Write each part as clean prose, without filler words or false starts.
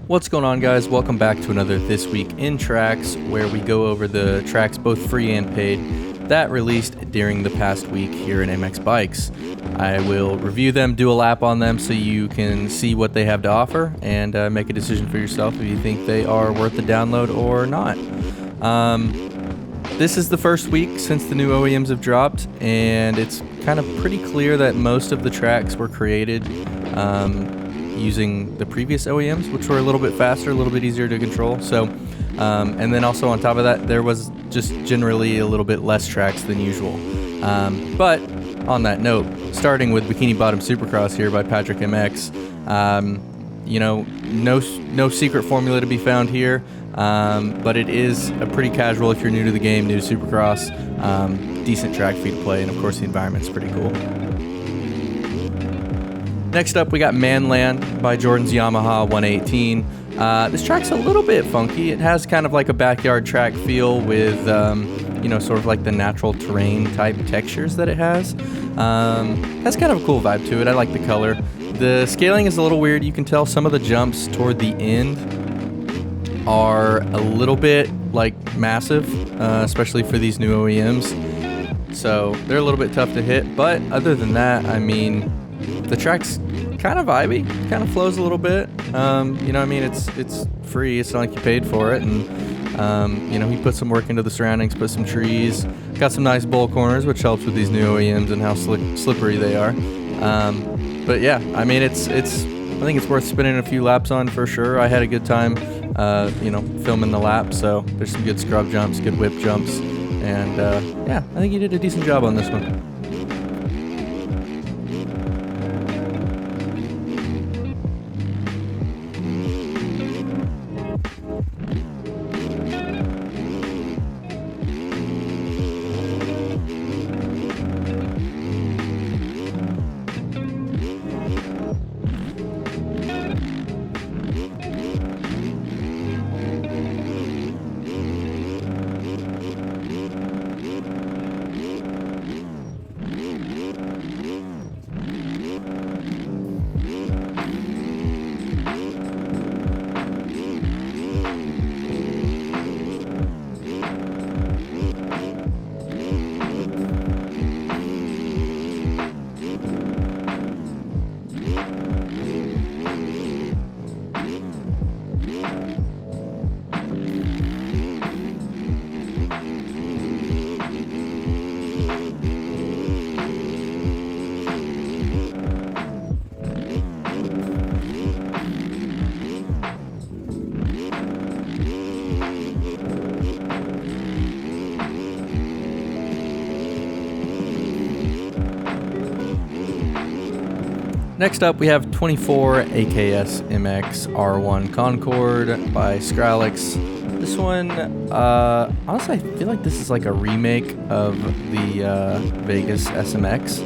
What's going on, guys? Welcome back to another This Week in Tracks, where we go over the tracks, both free and paid, that released during the past week here in MX Bikes. I will review them, do a lap on them so you can see what they have to offer and make a decision for yourself if you think they are worth the download or not. This is the first week since the new OEMs have dropped, and it's kind of pretty clear that most of the tracks were created using the previous OEMs, which were a little bit faster, a little bit easier to control. So, and then also on top of that, there was just generally a little bit less tracks than usual. But on that note, starting with Bikini Bottom Supercross here by Patrick MX, no secret formula to be found here, but it is a pretty casual, if you're new to the game, new to Supercross, decent track for you to play, and of course the environment's pretty cool. Next up, we got Manland by Jordan's Yamaha 118. This track's a little bit funky. It has kind of like a backyard track feel with, sort of like the natural terrain type textures that it has. Has kind of a cool vibe to it. I like the color. The scaling is a little weird. You can tell some of the jumps toward the end are a little bit like massive, especially for these new OEMs. So they're a little bit tough to hit. But other than that, I mean, the track's kind of vibey, kind of flows a little bit. It's free. It's not like you paid for it. And, he put some work into the surroundings, put some trees, got some nice bowl corners, which helps with these new OEMs and how slippery they are. But yeah, I mean, I think it's worth spinning a few laps on for sure. I had a good time, filming the lap. So there's some good scrub jumps, good whip jumps. And, I think you did a decent job on this one. Next up, we have 24 AKS MX R1 Concord by Skrillex. This one, honestly, I feel like this is like a remake of the Vegas SMX.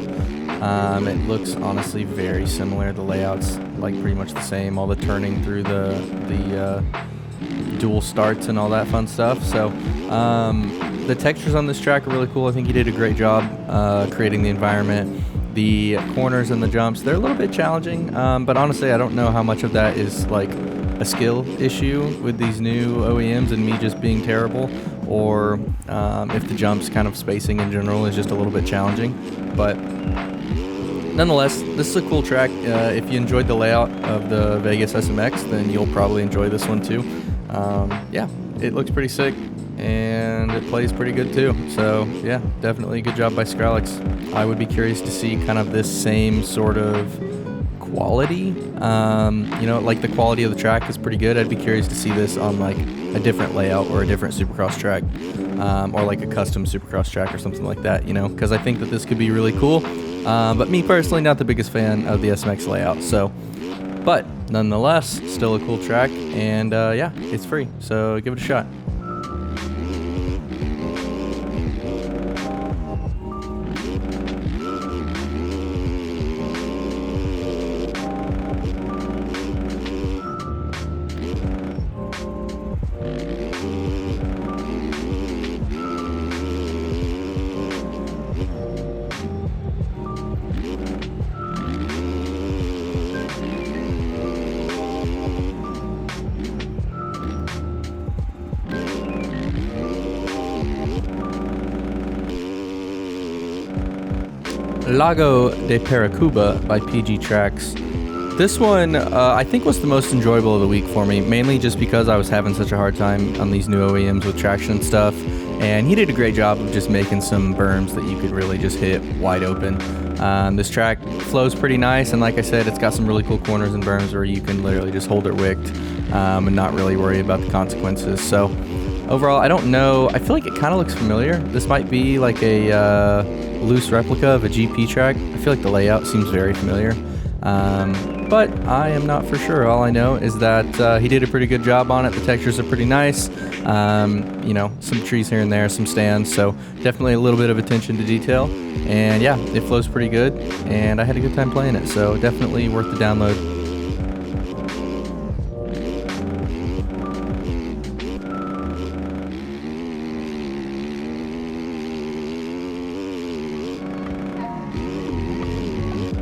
It looks honestly very similar. The layout's like pretty much the same. All the turning through the dual starts and all that fun stuff. So the textures on this track are really cool. I think he did a great job creating the environment. The corners and the jumps, they're a little bit challenging, but honestly, I don't know how much of that is like a skill issue with these new OEMs and me just being terrible, or if the jumps kind of spacing in general is just a little bit challenging. But nonetheless, this is a cool track. If you enjoyed the layout of the Vegas SMX, then you'll probably enjoy this one too. It looks pretty sick, and it plays pretty good too. So yeah, definitely a good job by Skrillex. I would be curious to see kind of this same sort of quality. Like the quality of the track is pretty good. I'd be curious to see this on like a different layout or a different Supercross track, or like a custom Supercross track or something like that, because I think that this could be really cool. But me personally, not the biggest fan of the SMX layout. So, but nonetheless, still a cool track, and it's free. So give it a shot. Lago de Paracuba by PG Tracks. This one, I think, was the most enjoyable of the week for me, mainly just because I was having such a hard time on these new OEMs with traction and stuff, and he did a great job of just making some berms that you could really just hit wide open. This track flows pretty nice, and like I said, it's got some really cool corners and berms where you can literally just hold it wicked and not really worry about the consequences. So overall, I don't know. I feel like it kind of looks familiar. This might be like a loose replica of a GP track. I feel like the layout seems very familiar. But I am not for sure. All I know is that he did a pretty good job on it. The textures are pretty nice. You know, some trees here and there, some stands, so definitely a little bit of attention to detail. And yeah, it flows pretty good, and I had a good time playing it, so definitely worth the download.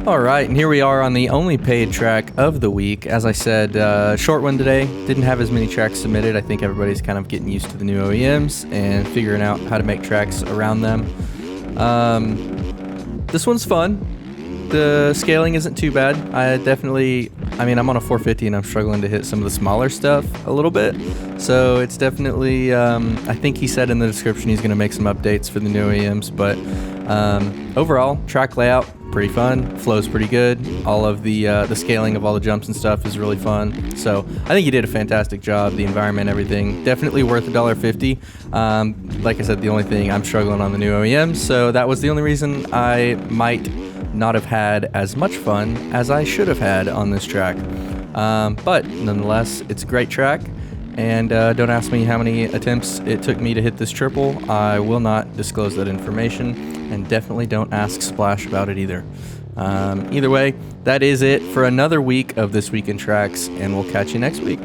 All right, and here we are on the only paid track of the week. As I said, short one today. Didn't have as many tracks submitted. I think everybody's kind of getting used to the new OEMs and figuring out how to make tracks around them. This one's fun. The scaling isn't too bad. I'm on a 450 and I'm struggling to hit some of the smaller stuff a little bit. So it's definitely, I think he said in the description he's going to make some updates for the new OEMs, but overall, track layout, pretty fun, flows pretty good. All of the scaling of all the jumps and stuff is really fun. So I think he did a fantastic job. The environment, everything, definitely worth $1.50. Like I said, the only thing, I'm struggling on the new OEMs, so that was the only reason I might not have had as much fun as I should have had on this track. But nonetheless, it's a great track. And don't ask me how many attempts it took me to hit this triple. I will not disclose that information. And definitely don't ask Splash about it either. Either way, that is it for another week of This Week in Tracks, and we'll catch you next week.